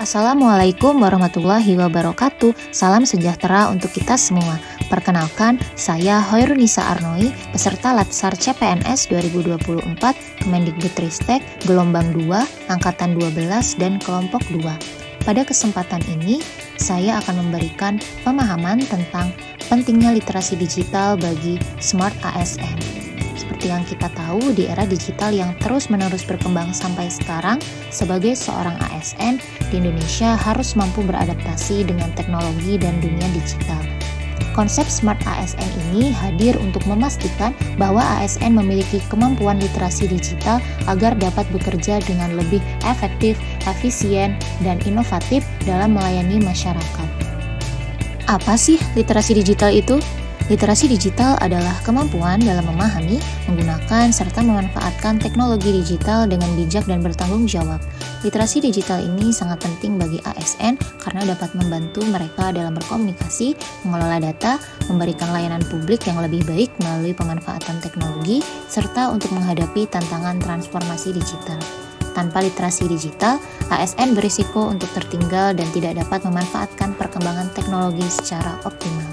Assalamualaikum warahmatullahi wabarakatuh. Salam sejahtera untuk kita semua. Perkenalkan, saya Hoirunisa Arnoi, peserta Latsar CPNS 2024 Kemendikbudristek gelombang 2, angkatan 12 dan kelompok 2. Pada kesempatan ini, saya akan memberikan pemahaman tentang pentingnya literasi digital bagi Smart ASN. Seperti yang kita tahu, di era digital yang terus-menerus berkembang sampai sekarang, sebagai seorang ASN di Indonesia harus mampu beradaptasi dengan teknologi dan dunia digital. Konsep Smart ASN ini hadir untuk memastikan bahwa ASN memiliki kemampuan literasi digital agar dapat bekerja dengan lebih efektif, efisien, dan inovatif dalam melayani masyarakat. Apa sih literasi digital itu? Literasi digital adalah kemampuan dalam memahami, menggunakan, serta memanfaatkan teknologi digital dengan bijak dan bertanggung jawab. Literasi digital ini sangat penting bagi ASN karena dapat membantu mereka dalam berkomunikasi, mengelola data, memberikan layanan publik yang lebih baik melalui pemanfaatan teknologi, serta untuk menghadapi tantangan transformasi digital. Tanpa literasi digital, ASN berisiko untuk tertinggal dan tidak dapat memanfaatkan perkembangan teknologi secara optimal.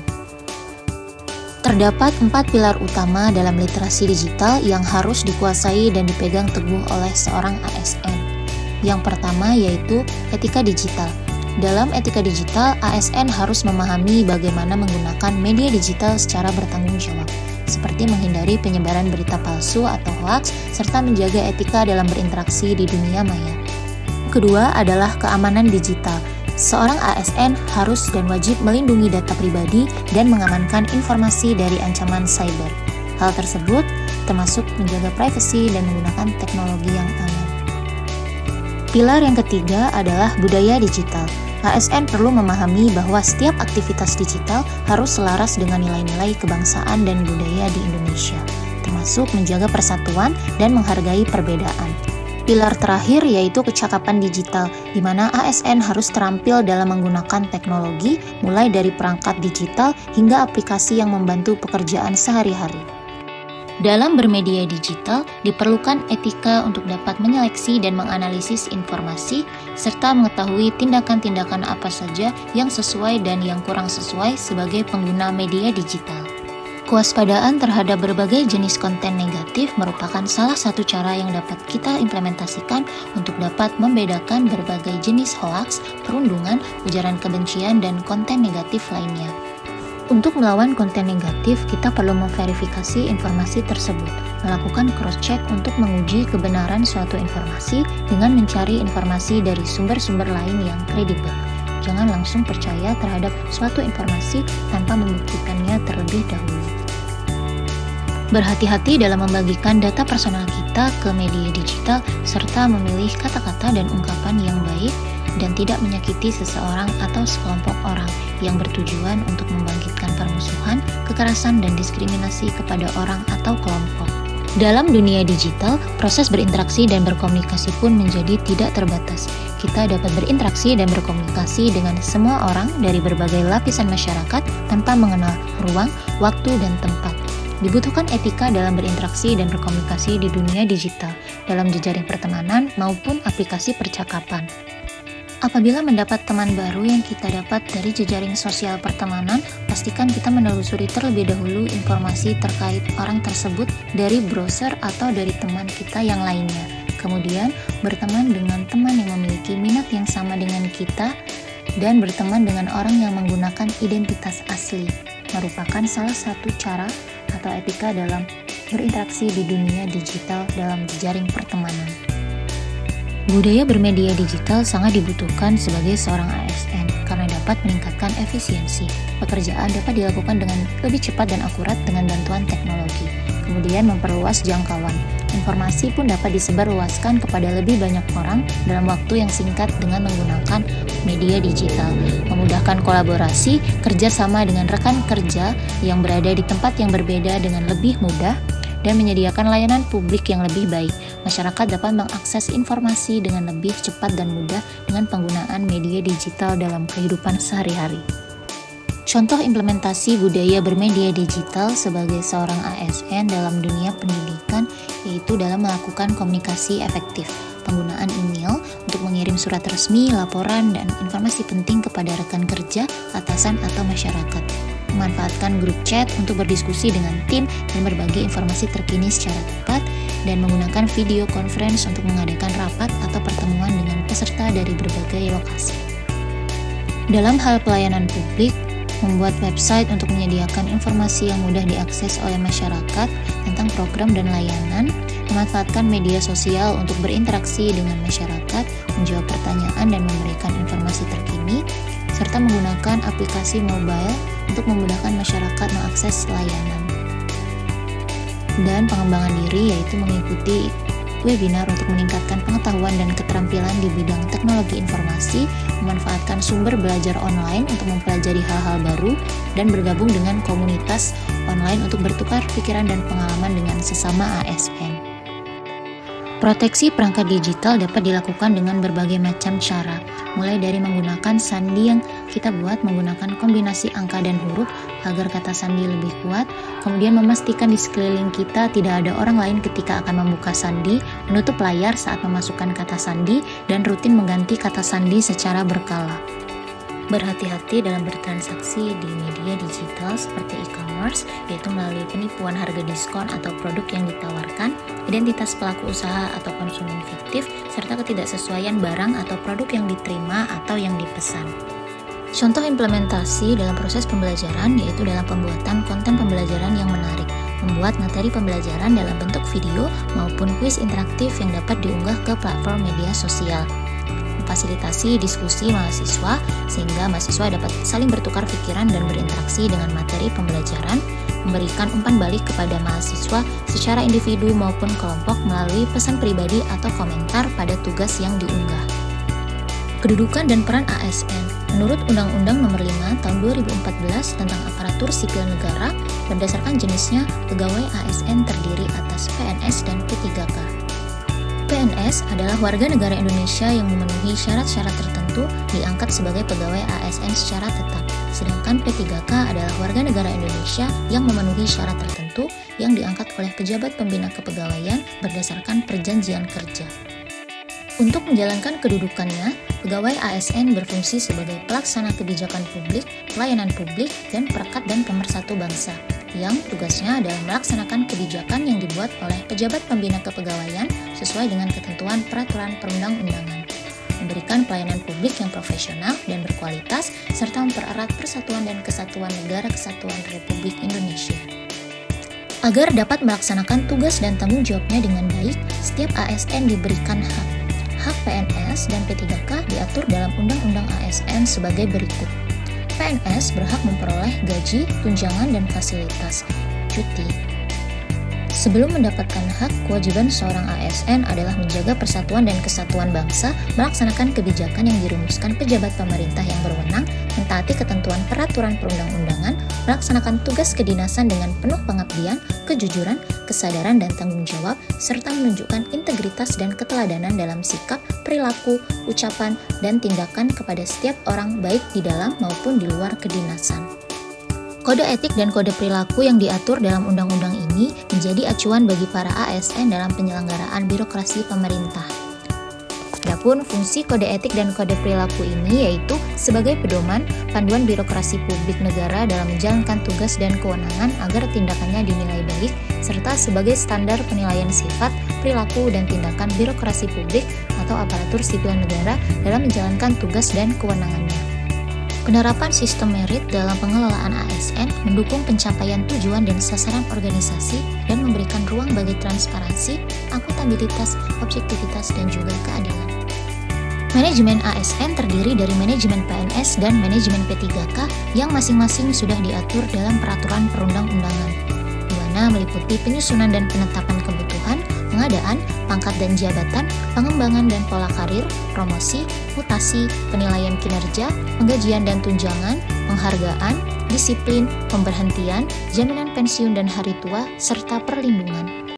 Terdapat 4 pilar utama dalam literasi digital yang harus dikuasai dan dipegang teguh oleh seorang ASN. Yang pertama yaitu etika digital. Dalam etika digital, ASN harus memahami bagaimana menggunakan media digital secara bertanggung jawab, seperti menghindari penyebaran berita palsu atau hoaks, serta menjaga etika dalam berinteraksi di dunia maya. Kedua adalah keamanan digital. Seorang ASN harus dan wajib melindungi data pribadi dan mengamankan informasi dari ancaman cyber. Hal tersebut termasuk menjaga privasi dan menggunakan teknologi yang aman. Pilar yang ketiga adalah budaya digital. ASN perlu memahami bahwa setiap aktivitas digital harus selaras dengan nilai-nilai kebangsaan dan budaya di Indonesia, termasuk menjaga persatuan dan menghargai perbedaan. Pilar terakhir yaitu kecakapan digital, di mana ASN harus terampil dalam menggunakan teknologi, mulai dari perangkat digital hingga aplikasi yang membantu pekerjaan sehari-hari. Dalam bermedia digital, diperlukan etika untuk dapat menyeleksi dan menganalisis informasi, serta mengetahui tindakan-tindakan apa saja yang sesuai dan yang kurang sesuai sebagai pengguna media digital. Kewaspadaan terhadap berbagai jenis konten negatif merupakan salah satu cara yang dapat kita implementasikan untuk dapat membedakan berbagai jenis hoaks, perundungan, ujaran kebencian, dan konten negatif lainnya. Untuk melawan konten negatif, kita perlu memverifikasi informasi tersebut, melakukan cross-check untuk menguji kebenaran suatu informasi dengan mencari informasi dari sumber-sumber lain yang kredibel. Jangan langsung percaya terhadap suatu informasi tanpa membuktikannya terlebih dahulu. Berhati-hati dalam membagikan data personal kita ke media digital, serta memilih kata-kata dan ungkapan yang baik dan tidak menyakiti seseorang atau sekelompok orang yang bertujuan untuk membangkitkan permusuhan, kekerasan, dan diskriminasi kepada orang atau kelompok. Dalam dunia digital, proses berinteraksi dan berkomunikasi pun menjadi tidak terbatas. Kita dapat berinteraksi dan berkomunikasi dengan semua orang dari berbagai lapisan masyarakat tanpa mengenal ruang, waktu, dan tempat. Dibutuhkan etika dalam berinteraksi dan berkomunikasi di dunia digital, dalam jejaring pertemanan maupun aplikasi percakapan. Apabila mendapat teman baru yang kita dapat dari jejaring sosial pertemanan, pastikan kita menelusuri terlebih dahulu informasi terkait orang tersebut dari browser atau dari teman kita yang lainnya. Kemudian, berteman dengan teman yang memiliki minat yang sama dengan kita dan berteman dengan orang yang menggunakan identitas asli, merupakan salah satu cara atau etika dalam berinteraksi di dunia digital dalam jejaring pertemanan. Budaya bermedia digital sangat dibutuhkan sebagai seorang ASN karena dapat meningkatkan efisiensi. Pekerjaan dapat dilakukan dengan lebih cepat dan akurat dengan bantuan teknologi. Kemudian memperluas jangkauan. Informasi pun dapat disebarluaskan kepada lebih banyak orang dalam waktu yang singkat dengan menggunakan media digital, memudahkan kolaborasi, kerjasama dengan rekan kerja yang berada di tempat yang berbeda dengan lebih mudah, dan menyediakan layanan publik yang lebih baik. Masyarakat dapat mengakses informasi dengan lebih cepat dan mudah dengan penggunaan media digital dalam kehidupan sehari-hari. Contoh implementasi budaya bermedia digital sebagai seorang ASN dalam dunia pendidikan yaitu dalam melakukan komunikasi efektif, penggunaan email untuk mengirim surat resmi, laporan, dan informasi penting kepada rekan kerja, atasan, atau masyarakat. Memanfaatkan grup chat untuk berdiskusi dengan tim dan berbagi informasi terkini secara tepat, dan menggunakan video conference untuk mengadakan rapat atau pertemuan dengan peserta dari berbagai lokasi. Dalam hal pelayanan publik, membuat website untuk menyediakan informasi yang mudah diakses oleh masyarakat tentang program dan layanan, memanfaatkan media sosial untuk berinteraksi dengan masyarakat, menjawab pertanyaan dan memberikan informasi terkini, serta menggunakan aplikasi mobile untuk memudahkan masyarakat mengakses layanan. Dan pengembangan diri yaitu mengikuti webinar untuk meningkatkan pengetahuan dan keterampilan di bidang teknologi informasi, memanfaatkan sumber belajar online untuk mempelajari hal-hal baru, dan bergabung dengan komunitas online untuk bertukar pikiran dan pengalaman dengan sesama ASN. Proteksi perangkat digital dapat dilakukan dengan berbagai macam cara, mulai dari menggunakan sandi yang kita buat menggunakan kombinasi angka dan huruf agar kata sandi lebih kuat, kemudian memastikan di sekeliling kita tidak ada orang lain ketika akan membuka sandi, menutup layar saat memasukkan kata sandi, dan rutin mengganti kata sandi secara berkala. Berhati-hati dalam bertransaksi di media digital seperti e-commerce, yaitu melalui penipuan harga diskon atau produk yang ditawarkan, identitas pelaku usaha atau konsumen fiktif, serta ketidaksesuaian barang atau produk yang diterima atau yang dipesan. Contoh implementasi dalam proses pembelajaran yaitu dalam pembuatan konten pembelajaran yang menarik, membuat materi pembelajaran dalam bentuk video maupun kuis interaktif yang dapat diunggah ke platform media sosial. Memfasilitasi diskusi mahasiswa sehingga mahasiswa dapat saling bertukar pikiran dan berinteraksi dengan materi pembelajaran, memberikan umpan balik kepada mahasiswa secara individu maupun kelompok melalui pesan pribadi atau komentar pada tugas yang diunggah. Kedudukan dan peran ASN. Menurut Undang-Undang Nomor 5 Tahun 2014 tentang Aparatur Sipil Negara, berdasarkan jenisnya, pegawai ASN terdiri atas PNS dan P3K. PNS adalah warga negara Indonesia yang memenuhi syarat-syarat tertentu diangkat sebagai pegawai ASN secara tetap, sedangkan P3K adalah warga negara Indonesia yang memenuhi syarat tertentu yang diangkat oleh pejabat pembina kepegawaian berdasarkan perjanjian kerja. Untuk menjalankan kedudukannya, pegawai ASN berfungsi sebagai pelaksana kebijakan publik, pelayanan publik, dan perekat dan pemersatu bangsa, yang tugasnya adalah melaksanakan kebijakan yang dibuat oleh pejabat pembina kepegawaian sesuai dengan ketentuan peraturan perundang-undangan, memberikan pelayanan publik yang profesional dan berkualitas, serta mempererat persatuan dan kesatuan negara kesatuan Republik Indonesia. Agar dapat melaksanakan tugas dan tanggung jawabnya dengan baik, setiap ASN diberikan hak. Hak PNS dan P3K diatur dalam Undang-Undang ASN sebagai berikut. PNS berhak memperoleh gaji, tunjangan, dan fasilitas cuti. Sebelum mendapatkan hak, kewajiban seorang ASN adalah menjaga persatuan dan kesatuan bangsa, melaksanakan kebijakan yang dirumuskan pejabat pemerintah yang berwenang, mentaati ketentuan peraturan perundang-undangan, melaksanakan tugas kedinasan dengan penuh pengabdian, kejujuran, kesadaran, dan tanggung jawab, serta menunjukkan integritas dan keteladanan dalam sikap, perilaku, ucapan, dan tindakan kepada setiap orang baik di dalam maupun di luar kedinasan. Kode etik dan kode perilaku yang diatur dalam undang-undang ini menjadi acuan bagi para ASN dalam penyelenggaraan birokrasi pemerintah. Adapun fungsi kode etik dan kode perilaku ini yaitu sebagai pedoman, panduan birokrasi publik negara dalam menjalankan tugas dan kewenangan agar tindakannya dinilai baik, serta sebagai standar penilaian sifat, perilaku, dan tindakan birokrasi publik atau aparatur sipil negara dalam menjalankan tugas dan kewenangannya. Penerapan sistem merit dalam pengelolaan ASN mendukung pencapaian tujuan dan sasaran organisasi dan memberikan ruang bagi transparansi, akuntabilitas, objektivitas, dan juga keadilan. Manajemen ASN terdiri dari manajemen PNS dan manajemen P3K yang masing-masing sudah diatur dalam peraturan perundang-undangan, di mana meliputi penyusunan dan penetapan kebutuhan, pengadaan, pangkat dan jabatan, pengembangan dan pola karir, promosi, mutasi, penilaian kinerja, penggajian dan tunjangan, penghargaan, disiplin, pemberhentian, jaminan pensiun dan hari tua, serta perlindungan.